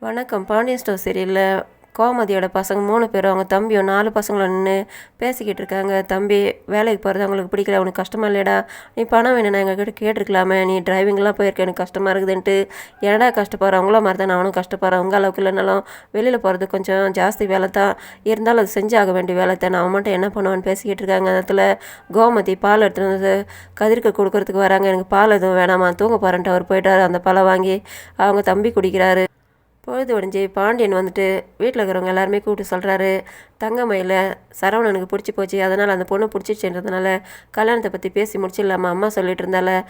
வணக்கம். பாண்டியன் ஸ்டோர் சீரியல்ல கோமதியோட பசங்க 3 பேரும் அவங்க தம்பியும் 4 பசங்களும் நின்று பேசிக்கிட்டு இருக்காங்க. தம்பி வேலைக்கு போகிறது அவங்களுக்கு பிடிக்கல, உனக்கு கஷ்டமா இல்லையடா, நீ பணம் வேணும்னா எங்ககிட்ட கேட்டிருக்கலாமே, நீ டிரைவிங்லாம் போயிருக்க, எனக்கு கஷ்டமாக இருக்குதுன்ட்டு. என்னடா கஷ்டப்படுறேன், அவங்கள மாதிரி தான் நானும் கஷ்டப்படுறேன், உங்கள் அளவுக்கு இல்லைனாலும் வெளியில் போகிறது கொஞ்சம் ஜாஸ்தி வேலை தான், இருந்தாலும் அது செஞ்சாக வேண்டிய வேலை தான், நான் மட்டும் என்ன பண்ணுவேன்னு பேசிக்கிட்டு இருக்காங்க. அந்த இடத்துல கோமதி பால் எடுத்துகிட்டு வந்து கதிர்க்கு கொடுக்கறதுக்கு வராங்க. எனக்கு பால் எதுவும் வேணாமா, தூங்க போகிறேன்ட்டு அவர் போயிட்டார். அந்த பாலை வாங்கி அவங்க தம்பி குடிக்கிறாரு. பொழுது ஒடிஞ்சு பாண்டியன் வந்துட்டு வீட்டில் இருக்கிறவங்க எல்லாருமே கூப்பிட்டு சொல்கிறாரு, தங்கமயில சரவணனுக்கு பிடிச்சி போச்சு, அதனால் அந்த பொண்ணு பிடிச்சிச்சுன்றதுனால கல்யாணத்தை பற்றி பேசி முடிச்சிடலாமா, அம்மா சொல்லிட்டு இருந்தால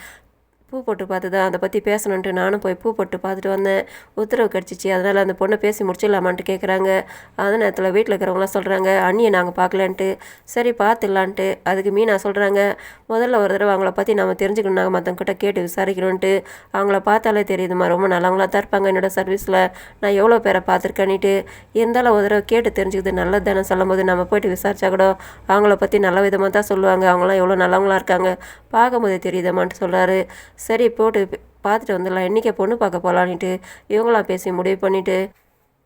பூ போட்டு பார்த்து தான் அதை பற்றி பேசணுன்ட்டு நானும் போய் பூ போட்டு பார்த்துட்டு வந்தேன், உத்தரவு கிடச்சிச்சு, அதனால் அந்த பொண்ணை பேசி முடிச்சிடலாமான்ட்டு கேட்குறாங்க. அந்த நேரத்தில் வீட்டில் இருக்கிறவங்களாம் சொல்கிறாங்க, அண்ணியை நாங்கள் பார்க்கலான்ட்டு. சரி பார்த்துடலான்ட்டு. அதுக்கு மீனா சொல்கிறாங்க, முதல்ல ஒரு தடவை அவங்கள பற்றி நம்ம தெரிஞ்சுக்கணும், நாங்கள் மற்றவங்கிட்ட கேட்டு விசாரிக்கணுன்ட்டு. அவங்கள பார்த்தாலே தெரியுதுமா, ரொம்ப நல்லவங்களா தான் இருப்பாங்க, என்னோடய சர்வீஸில் நான் எவ்வளோ பேரை பார்த்துருக்கேன்னிட்டு. இருந்தாலும் ஒரு தடவை கேட்டு தெரிஞ்சுக்கிது நல்லது தானே, சொல்லும் போது நம்ம போய்ட்டு விசாரிச்சா கூட அவங்கள பற்றி நல்ல விதமாக தான் சொல்லுவாங்க, அவங்களாம் எவ்வளோ நல்லவங்களா இருக்காங்க, பார்க்கும்போது தெரியுதம்மான்ட்டு சொல்கிறாரு. சரி போட்டு பார்த்துட்டு வந்துடலாம், என்றைக்கே பொண்ணு பார்க்க போகலான்ட்டு இவங்களாம் பேசி முடிவு பண்ணிவிட்டு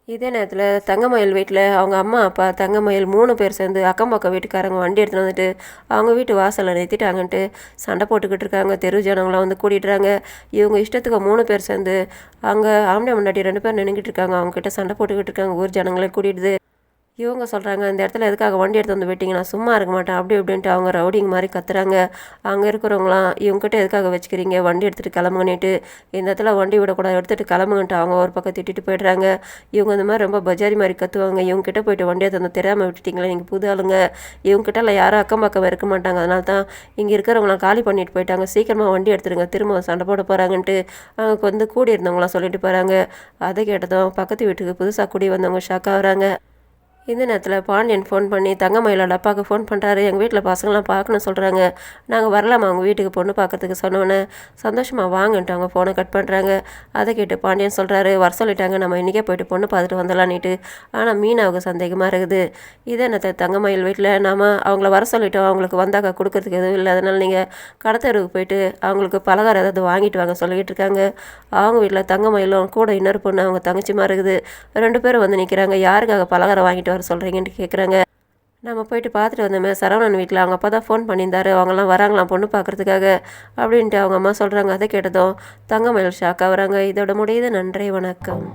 இதே நேரத்தில் தங்கமயில் வீட்டில் அவங்க அம்மா அப்பா தங்கமயில் 3 பேர் சேர்ந்து அக்கம் பக்கம் வீட்டுக்காரங்க வண்டி எடுத்துகிட்டு வந்துட்டு அவங்க வீட்டு வாசலில் நிறுத்திட்டாங்கன்ட்டு சண்டை போட்டுக்கிட்டு இருக்காங்க. தெரு ஜனங்களாம் வந்து கூட்டிடுறாங்க. இவங்க இஷ்டத்துக்கு 3 பேர் சேர்ந்து அங்கே ஆம்பளை முன்னாடி 2 பேர் நின்றுக்கிட்டு இருக்காங்க, அவங்ககிட்ட சண்டை போட்டுக்கிட்டு இருக்காங்க. ஊர் ஜனங்களே கூட்டிடுது. இவங்க சொல்கிறாங்க, இந்த இடத்துல எதுக்காக வண்டி எடுத்து வந்து விட்டீங்க, நான் சும்மா இருக்க மாட்டேன் அப்படி இப்படின்ட்டு அவங்க ரவுடிங் மாதிரி கத்துறாங்க. அங்கே இருக்கிறவங்களாம் இவங்ககிட்ட எதுக்காக வச்சுக்கிறீங்க, வண்டி எடுத்துகிட்டு கிளம்புங்கன்னுட்டு, இந்த இடத்துல வண்டி விடக்கூடாது, எடுத்துகிட்டு கிளம்புங்கன்ட்டு அவங்க ஒரு பக்கம் திட்டிட்டு போய்ட்றாங்க. இவங்க இந்த மாதிரி ரொம்ப பஜாரி மாதிரி கத்துவாங்க. இவங்ககிட்ட போய்ட்டு வண்டி எடுத்து வந்து தெரியாமல் விட்டுட்டிங்களே, நீங்கள் புது ஆளுங்க, இவங்ககிட்ட யாரும் அக்கம் பக்கம் இருக்க மாட்டாங்க, அதனால தான் இங்கே இருக்கிறவங்களாம் காலி பண்ணிட்டு போயிட்டாங்க, சீக்கிரமாக வண்டி எடுத்துருங்க, திரும்ப சண்டை போட போகிறாங்கன்ட்டு அவங்க வந்து கூடி இருந்தவங்களாம் சொல்லிட்டு போகிறாங்க. அதை கேட்டதும் பக்கத்து வீட்டுக்கு புதுசாக கூடி வந்தவங்க ஷாக் ஆகுறாங்க. இந்த நேரத்தில் பாண்டியன் ஃபோன் பண்ணி தங்கமயிலோட அப்பாவுக்கு ஃபோன் பண்ணுறாரு, எங்கள் வீட்டில் பசங்களாம் பார்க்கணும்னு சொல்கிறாங்க, நாங்கள் வரலாமா அவங்க வீட்டுக்கு பொண்ணு பார்க்கறதுக்கு சொன்னோன்னே சந்தோஷமாக வாங்கன்ட்டு அவங்க ஃபோனை கட் பண்ணுறாங்க. அதை கேட்டு பாண்டியன் சொல்கிறாரு, வர சொல்லிட்டாங்க, நம்ம இன்றைக்கே போய்ட்டு பொண்ணு பார்த்துட்டு வந்துடலான்னுட்டு. ஆனால் மீனாவுக்கு சந்தேகமாக இருக்குது. இதே நேரத்தில் தங்கமயில் வீட்டில் நாம் அவங்கள வர சொல்லிட்டோம், அவங்களுக்கு வந்தாக்கா கொடுக்கறதுக்கு எதுவும் இல்லை, அதனால் நீங்கள் கடத்தருக்கு போயிட்டு அவங்களுக்கு பலகாரம் ஏதாவது வாங்கிட்டு வாங்க சொல்லிக்கிட்டு இருக்காங்க. அவங்க வீட்டில் தங்கமயிலும் கூட இன்னொரு பொண்ணு அவங்க தங்கச்சிமா இருக்குது. 2 பேரும் வந்து நிற்கிறாங்க. யாருக்காக பலகாரம் வாங்கிட்டு வர சொல்கிறீங்கன்ட்டு கேட்குறாங்க. நம்ம போயிட்டு பார்த்துட்டு வந்தோமே சரவணன் வீட்டில், அவங்க அப்பா தான் ஃபோன் பண்ணியிருந்தாரு, அவங்களாம் வராங்களாம் பொண்ணு பார்க்குறதுக்காக அப்படின்ட்டு அவங்க அம்மா சொல்கிறாங்க. அதை கேட்டதும் தங்கமயில் ஷாக் ஆகுறாங்க. இதோட முடியுது. நன்றி, வணக்கம்.